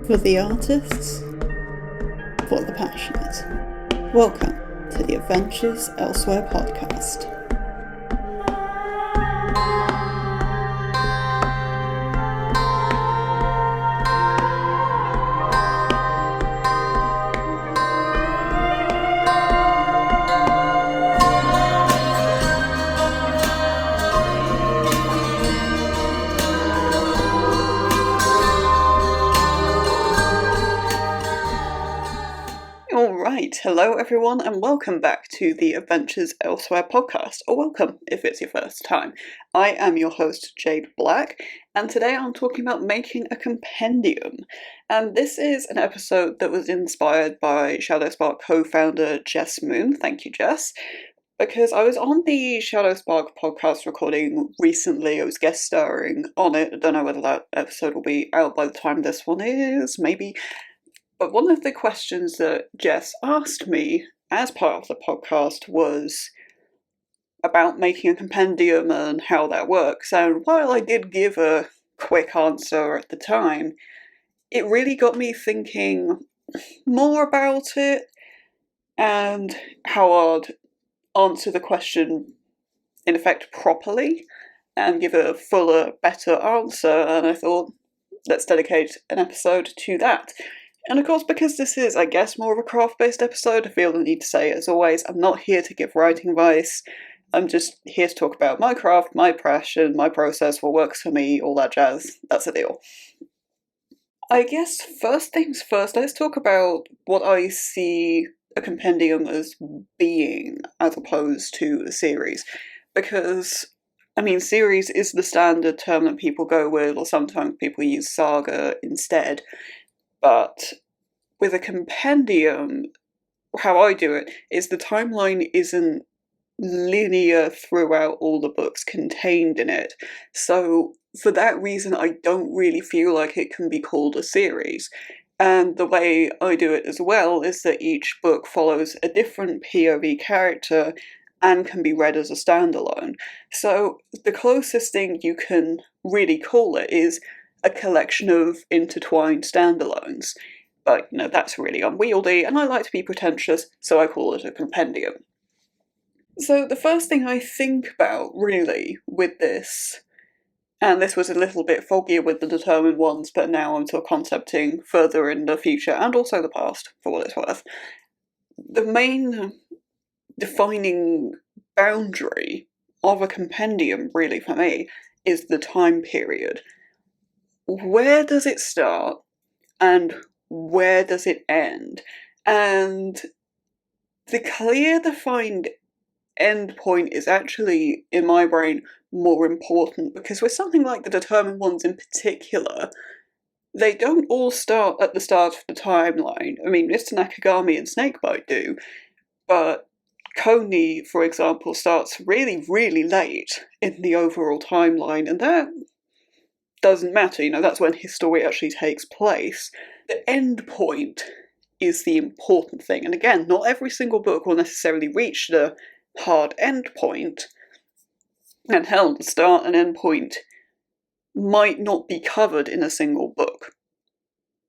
For the artists, for the passionate. Welcome to the Adventures Elsewhere podcast. Alright, hello everyone and welcome back to the Adventures Elsewhere podcast, or welcome if it's your first time. I am your host Jade Black, and today I'm talking about making a compendium. And this is an episode that was inspired by Shadowspark co-founder Jess Moon, thank you Jess, because I was on the Shadowspark podcast recording recently. I was guest starring on it. I don't know whether that episode will be out by the time this one is, maybe. But one of the questions that Jess asked me as part of the podcast was about making a compendium and how that works. And while I did give a quick answer at the time, it really got me thinking more about it and how I'd answer the question in effect properly and give a fuller, better answer. And I thought, let's dedicate an episode to that. And of course, because this is, I guess, more of a craft-based episode, I feel the need to say, as always, I'm not here to give writing advice. I'm just here to talk about my craft, my passion, my process, what works for me, all that jazz. That's the deal. I guess first things first, let's talk about what I see a compendium as being, as opposed to a series. Because, I mean, series is the standard term that people go with, or sometimes people use saga instead. But with a compendium, how I do it is the timeline isn't linear throughout all the books contained in it. So for that reason, I don't really feel like it can be called a series. And the way I do it as well is that each book follows a different POV character and can be read as a standalone. So the closest thing you can really call it is a collection of intertwined standalones. But, you know, that's really unwieldy, and I like to be pretentious, so I call it a compendium. So the first thing I think about, really, with this, and this was a little bit foggier with the determined ones, but now I'm sort of concepting further in the future, and also the past, for what it's worth. The main defining boundary of a compendium, really, for me, is the time period. Where does it start and where does it end? And the clear defined end point is actually, in my brain, more important, because with something like the determined ones in particular, they don't all start at the start of the timeline. I mean, Mr. Nakagami and Snakebite do, but Koni, for example, starts really, really late in the overall timeline, and that doesn't matter, you know, that's when his story actually takes place. The end point is the important thing, and again, not every single book will necessarily reach the hard end point, and hell, the start and end point might not be covered in a single book.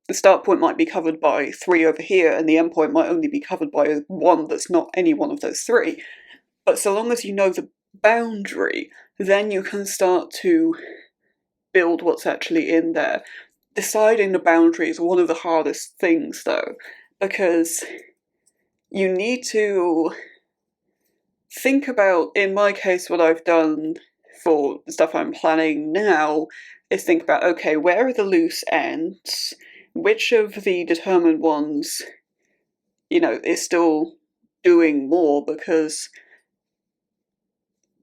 The start point might be covered by 3 over here, and the end point might only be covered by one that's not any one of those 3. But so long as you know the boundary, then you can start to build what's actually in there. Deciding the boundary is one of the hardest things, though, because you need to think about, in my case, what I've done for the stuff I'm planning now is think about, okay, where are the loose ends? Which of the determined ones, you know, is still doing more? Because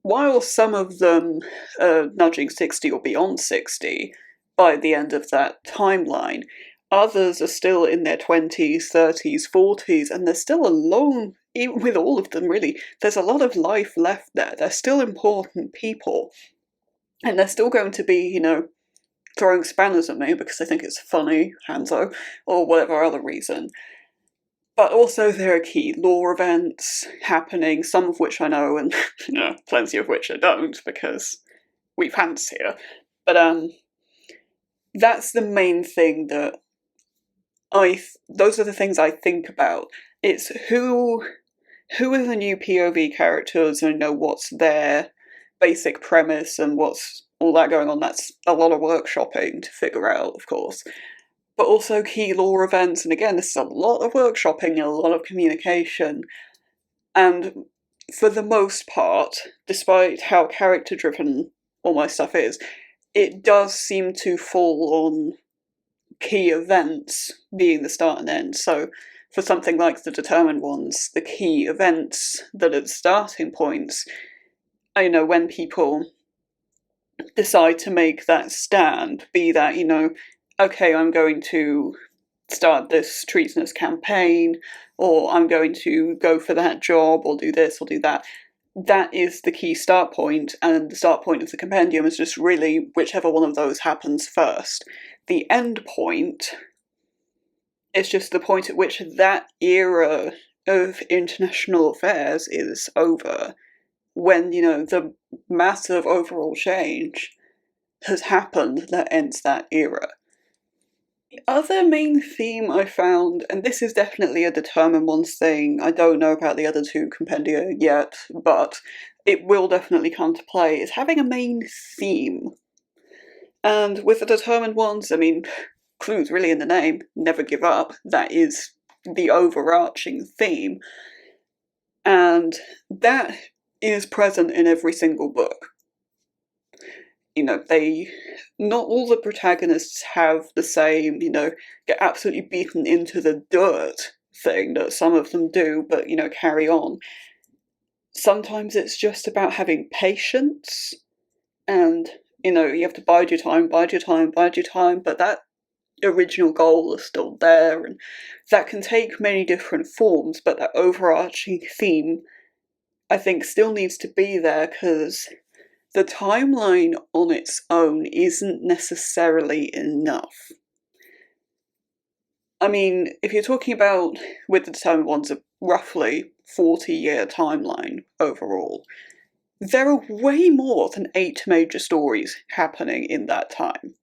while some of them are nudging 60 or beyond 60 by the end of that timeline, others are still in their 20s, 30s, 40s, and there's still a long, even with all of them really, there's a lot of life left there. They're still important people. And they're still going to be, you know, throwing spanners at me because they think it's funny, Hanzo, or whatever other reason. But also there are key lore events happening, some of which I know, and plenty of which I don't, because we've hands here. But that's the main thing that those are the things I think about. It's who are the new POV characters, and what's their basic premise and what's all that going on. That's a lot of workshopping to figure out, of course. But also key lore events, and again, this is a lot of workshopping and a lot of communication. And for the most part, despite how character-driven all my stuff is, it does seem to fall on key events being the start and end. So for something like the determined ones, the key events that are the starting points, when people decide to make that stand, be that, okay, I'm going to start this treasonous campaign, or I'm going to go for that job, or do this, or do that. That is the key start point, and the start point of the compendium is just really whichever one of those happens first. The end point is just the point at which that era of international affairs is over, when, the massive overall change has happened that ends that era. The other main theme I found, and this is definitely a determined ones thing, I don't know about the other two compendia yet, but it will definitely come to play, is having a main theme. And with the determined ones, clue's really in the name, never give up, that is the overarching theme. And that is present in every single book. Not all the protagonists have the same, get absolutely beaten into the dirt thing that some of them do, but, carry on. Sometimes it's just about having patience, and, you have to bide your time, but that original goal is still there, and that can take many different forms, but that overarching theme, I think, still needs to be there, because the timeline on its own isn't necessarily enough. If you're talking about, with the determined ones, a roughly 40-year timeline overall, there are way more than 8 major stories happening in that time.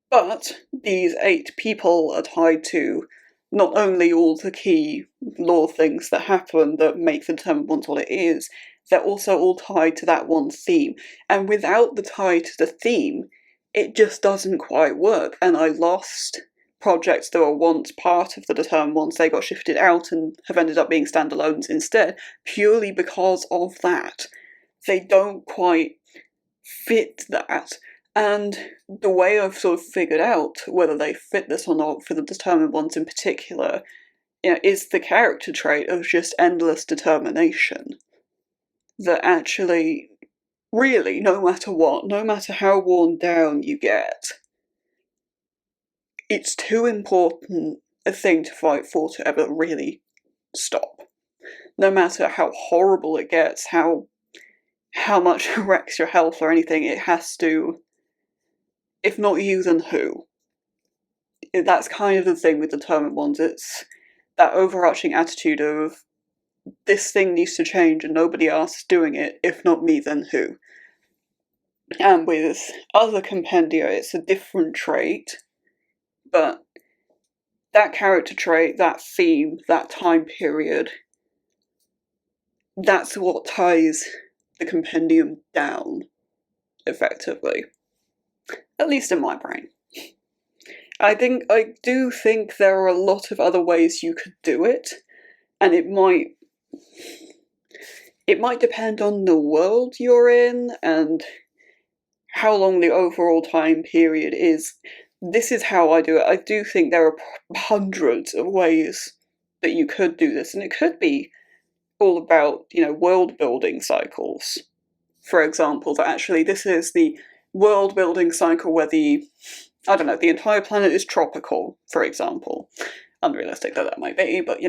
But these 8 people are tied to not only all the key lore things that happen that make the determined ones what it is, they're also all tied to that one theme. And without the tie to the theme, it just doesn't quite work. And I lost projects that were once part of the determined ones, they got shifted out and have ended up being standalones instead, purely because of that. They don't quite fit that. And the way I've sort of figured out whether they fit this or not for the determined ones in particular, is the character trait of just endless determination. That actually, really, no matter what, no matter how worn down you get, it's too important a thing to fight for to ever really stop. No matter how horrible it gets, how much it wrecks your health or anything, it has to. If not you, then who? That's kind of the thing with determined ones. It's that overarching attitude of, this thing needs to change and nobody else is doing it, if not me, then who? And with other compendia, it's a different trait, but that character trait, that theme, that time period, that's what ties the compendium down, effectively. At least in my brain. I do think there are a lot of other ways you could do it, and it might depend on the world you're in and how long the overall time period is. This is how I do it. I do think there are hundreds of ways that you could do this, and it could be all about, world building cycles. For example, that actually this is the world building cycle where the entire planet is tropical, for example. Unrealistic though that might be, but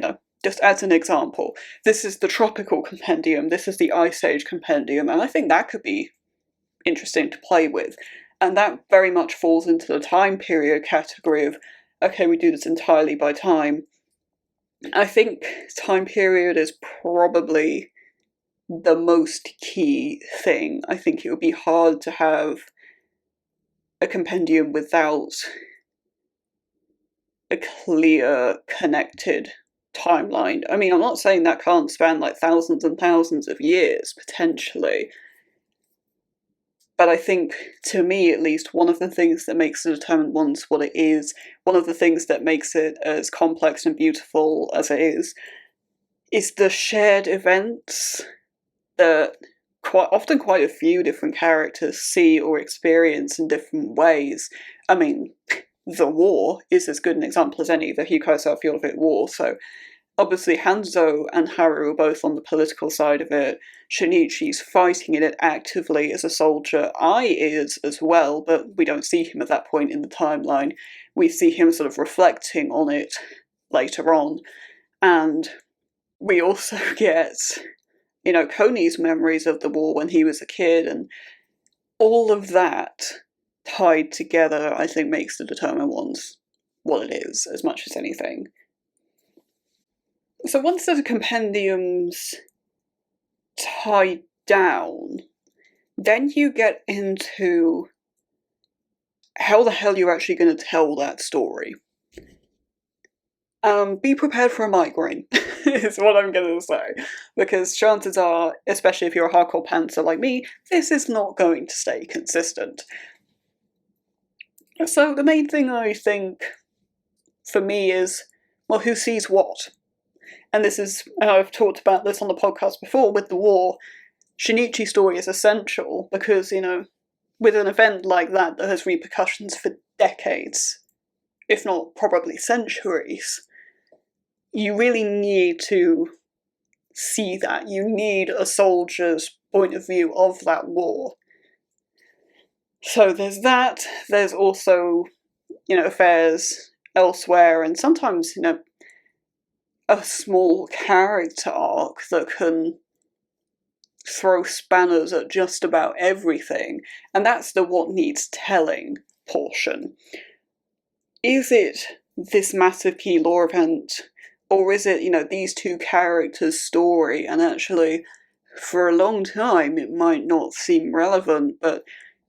just as an example. This is the tropical compendium, this is the Ice Age compendium, and I think that could be interesting to play with. And that very much falls into the time period category of, okay, we do this entirely by time. I think time period is probably the most key thing. I think it would be hard to have a compendium without a clear, connected timeline. I mean, I'm not saying that can't span like thousands and thousands of years, potentially. But I think, to me at least, one of the things that makes The Determined Ones what it is, one of the things that makes it as complex and beautiful as it is the shared events that quite a few different characters see or experience in different ways. I mean, the war is as good an example as any, the Hikaisawa Fjordvik War, so obviously Hanzo and Haru are both on the political side of it. Shinichi's fighting in it actively as a soldier. Ai is as well, but we don't see him at that point in the timeline. We see him sort of reflecting on it later on. And we also get, Koni's memories of the war when he was a kid, and all of that tied together, I think, makes The Determined Ones what it is, as much as anything. So once the compendium's tied down, then you get into how the hell you're actually going to tell that story. Be prepared for a migraine, is what I'm going to say. Because chances are, especially if you're a hardcore pantser like me, this is not going to stay consistent. So the main thing I think, for me, is, well, who sees what? And this is, I've talked about this on the podcast before, with the war, Shinichi's story is essential because, with an event like that that has repercussions for decades, if not probably centuries, you really need to see that. You need a soldier's point of view of that war. So there's that. There's also, affairs elsewhere, and sometimes, a small character arc that can throw spanners at just about everything, and that's the what needs telling portion. Is it this massive key lore event, or is it, these two characters' story, and actually, for a long time it might not seem relevant, but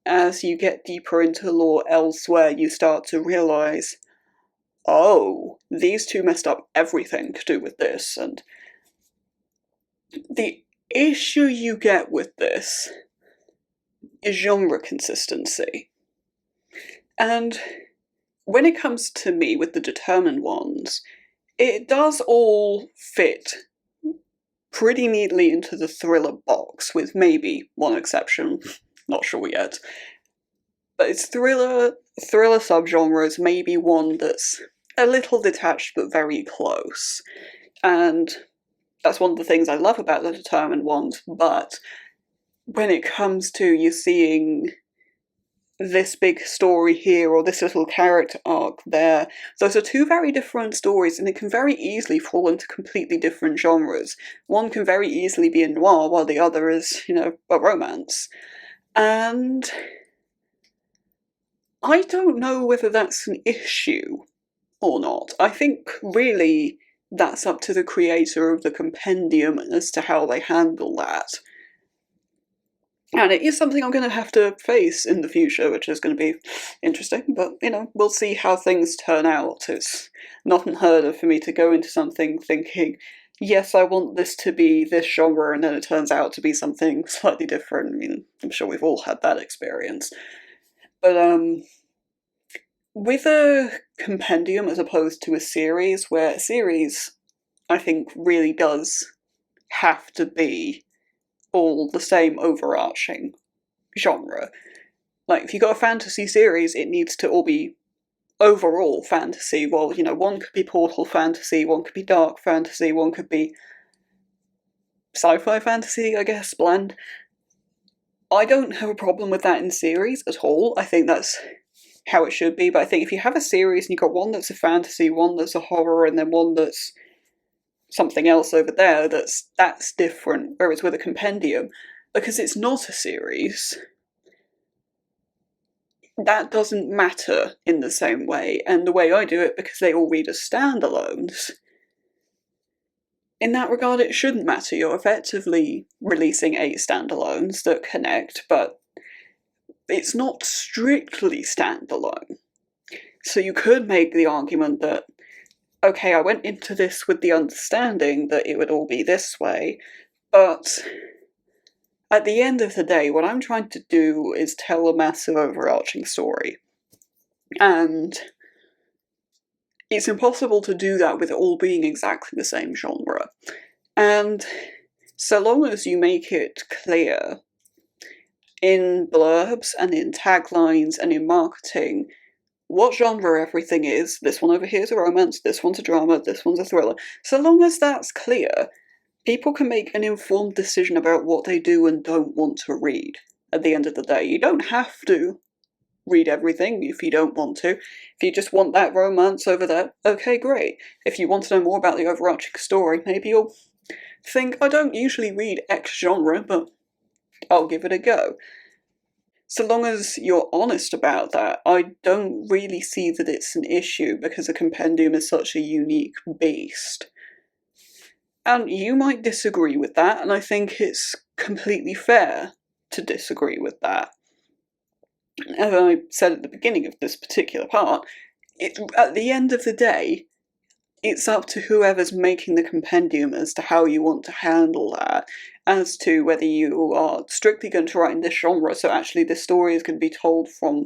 as you get deeper into lore elsewhere, you start to realise, oh, these two messed up everything to do with this, and the issue you get with this is genre consistency. And when it comes to me with The Determined Ones, it does all fit pretty neatly into the thriller box, with maybe one exception, not sure yet. But it's thriller subgenres, maybe one that's a little detached but very close. And that's one of the things I love about The Determined Ones, but when it comes to you seeing this big story here or this little character arc there, those are two very different stories, and it can very easily fall into completely different genres. One can very easily be a noir while the other is, a romance. And I don't know whether that's an issue or not. I think really that's up to the creator of the Compendium as to how they handle that. And it is something I'm going to have to face in the future, which is going to be interesting, but, we'll see how things turn out. It's not unheard of for me to go into something thinking, yes, I want this to be this genre, and then it turns out to be something slightly different. I mean, I'm sure we've all had that experience. But, with a compendium as opposed to a series, where a series, I think, really does have to be all the same overarching genre. Like, if you've got a fantasy series, it needs to all be overall fantasy. Well, one could be portal fantasy, one could be dark fantasy, one could be sci-fi fantasy, I guess, blend. I don't have a problem with that in series at all. I think that's how it should be, but I think if you have a series and you've got one that's a fantasy, one that's a horror, and then one that's something else over there, that's different. Whereas with a compendium, because it's not a series, that doesn't matter in the same way, and the way I do it, because they all read as standalones, in that regard it shouldn't matter. You're effectively releasing 8 standalones that connect, but it's not strictly standalone. So you could make the argument that okay, I went into this with the understanding that it would all be this way, but at the end of the day, what I'm trying to do is tell a massive overarching story. And it's impossible to do that with it all being exactly the same genre. And so long as you make it clear in blurbs and in taglines and in marketing what genre everything is, this one over here is a romance, this one's a drama, this one's a thriller, so long as that's clear, people can make an informed decision about what they do and don't want to read at the end of the day. You don't have to read everything if you don't want to. If you just want that romance over there, okay, great. If you want to know more about the overarching story, maybe you'll think, I don't usually read X genre, but I'll give it a go. So long as you're honest about that, I don't really see that it's an issue, because a compendium is such a unique beast. And you might disagree with that, and I think it's completely fair to disagree with that. As I said at the beginning of this particular part, at the end of the day, it's up to whoever's making the compendium as to how you want to handle that, as to whether you are strictly going to write in this genre, so actually this story is going to be told from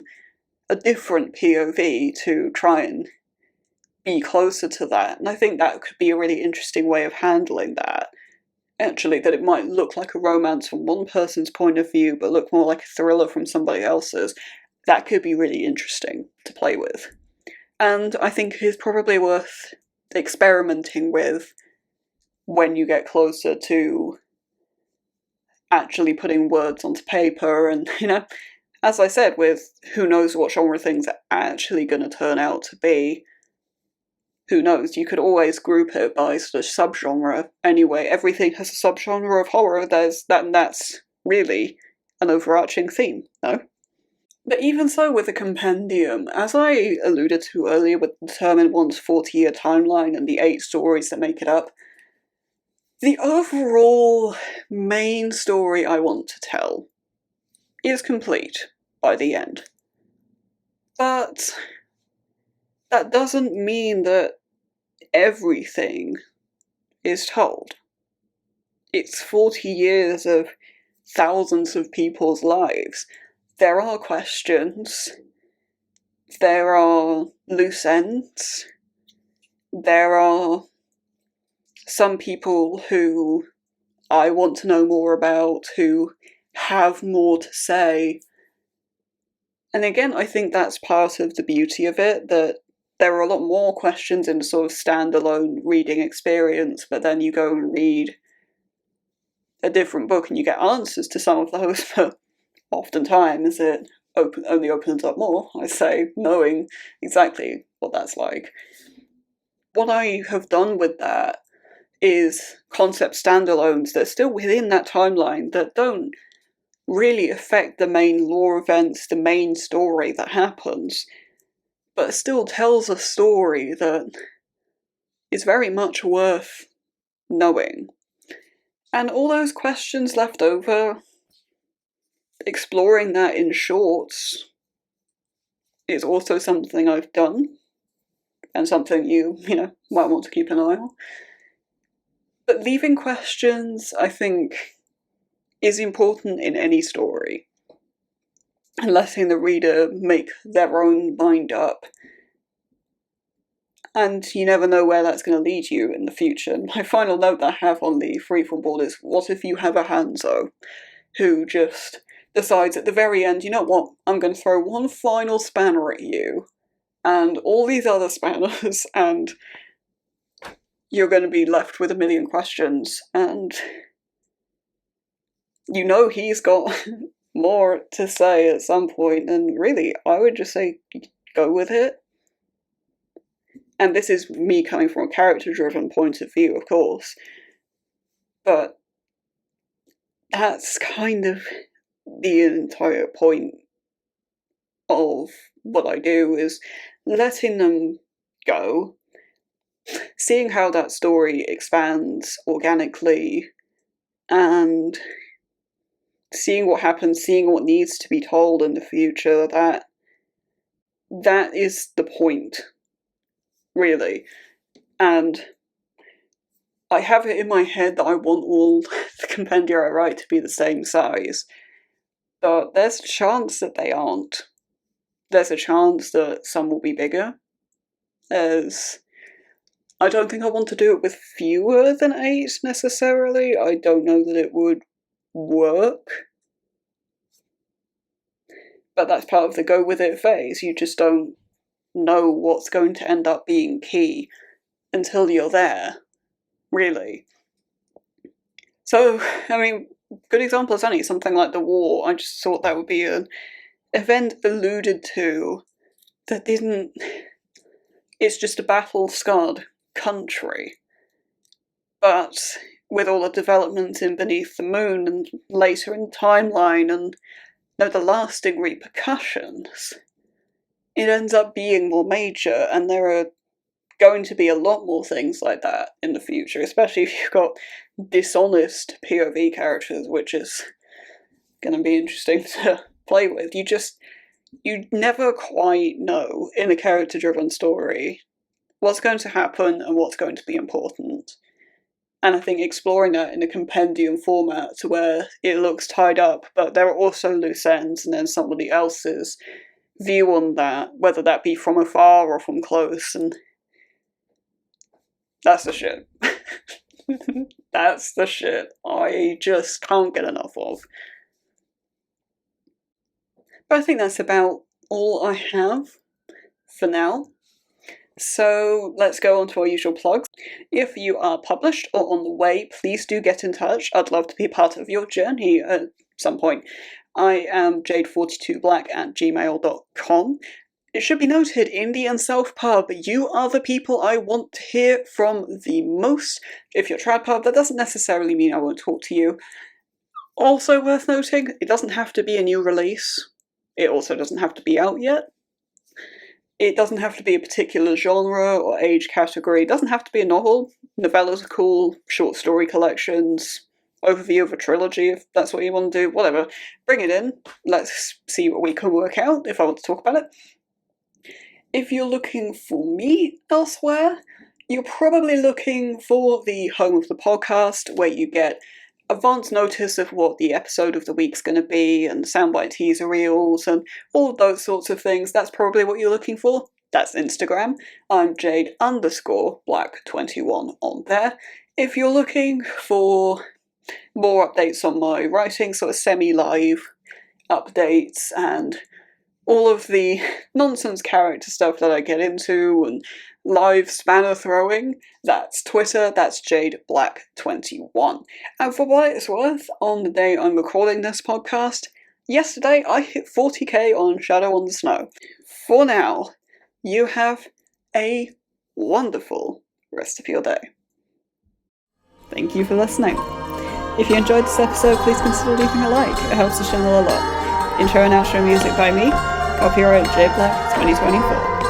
a different POV to try and be closer to that. And I think that could be a really interesting way of handling that. Actually, that it might look like a romance from one person's point of view, but look more like a thriller from somebody else's. That could be really interesting to play with. And I think it is probably worth experimenting with when you get closer to actually putting words onto paper. And, as I said, with who knows what genre things are actually going to turn out to be, who knows, you could always group it by sort of subgenre. Anyway, everything has a subgenre of horror, that's really an overarching theme, no? But even so, with a compendium, as I alluded to earlier with determine one's 40-year timeline and the 8 stories that make it up, the overall main story I want to tell is complete by the end. But that doesn't mean that everything is told. It's 40 years of thousands of people's lives. There are questions, there are loose ends, there are some people who I want to know more about, who have more to say. And again, I think that's part of the beauty of it, that there are a lot more questions in a sort of standalone reading experience, but then you go and read a different book and you get answers to some of those, but oftentimes it only opens up more, I say, knowing exactly what that's like. What I have done with that is concept standalones that are still within that timeline, that don't really affect the main lore events, the main story that happens, but still tells a story that is very much worth knowing. And all those questions left over, exploring that in shorts is also something I've done, and something you might want to keep an eye on. But leaving questions, I think, is important in any story, and letting the reader make their own mind up. And you never know where that's going to lead you in the future. My final note that I have on the freeform board is, what if you have a Hanzo who just decides at the very end, you know what, I'm going to throw one final spanner at you, and all these other spanners, and you're going to be left with a million questions, and he's got more to say at some point, and really, I would just say, go with it. And this is me coming from a character-driven point of view, of course, but that's kind of the entire point of what I do, is letting them go, seeing how that story expands organically, and seeing what happens, seeing what needs to be told in the future. That is the point, really. and I have it in my head that I want all the compendia I write to be the same size, but there's a chance that they aren't. There's a chance that some will be bigger, as I don't think I want to do it with fewer than 8 necessarily. I don't know that it would work. But that's part of the go with it phase. You just don't know what's going to end up being key until you're there, really. So, I mean, good example is only something like the war. I just thought that would be an event alluded to that didn't... It's just a battle-scarred country. But with all the developments in Beneath the Moon and later in the timeline and the lasting repercussions, it ends up being more major, and there are going to be a lot more things like that in the future, especially if you've got dishonest POV characters, which is going to be interesting to play with. You never quite know in a character-driven story what's going to happen and what's going to be important. And I think exploring that in a compendium format to where it looks tied up, but there are also loose ends, and then somebody else's view on that, whether that be from afar or from close, and that's the shit. That's the shit I just can't get enough of. But I think that's about all I have for now. So let's go on to our usual plugs. If you are published or on the way, please do get in touch. I'd love to be a part of your journey at some point. I am jade42black@gmail.com. It should be noted, Indie and Self-Pub, you are the people I want to hear from the most. If you're Tradpub, that doesn't necessarily mean I won't talk to you. Also worth noting, it doesn't have to be a new release. It also doesn't have to be out yet. It doesn't have to be a particular genre or age category. It doesn't have to be a novel. Novellas are cool, short story collections, overview of a trilogy if that's what you want to do, whatever. Bring it in. Let's see what we can work out if I want to talk about it. If you're looking for me elsewhere, you're probably looking for the home of the podcast, where you get advance notice of what the episode of the week's going to be, and soundbite teaser reels, and all of those sorts of things. That's probably what you're looking for. That's Instagram. I'm Jade_Black21 on there. If you're looking for more updates on my writing, sort of semi-live updates, and all of the nonsense character stuff that I get into, and live spanner throwing, that's Twitter, that's JadeBlack21. And for what it's worth, on the day I'm recording this podcast, yesterday I hit 40k on Shadow on the Snow. For now, you have a wonderful rest of your day. Thank you for listening. If you enjoyed this episode, please consider leaving a like. It helps the channel a lot. Intro and outro music by me. Copyright JBlack 2024.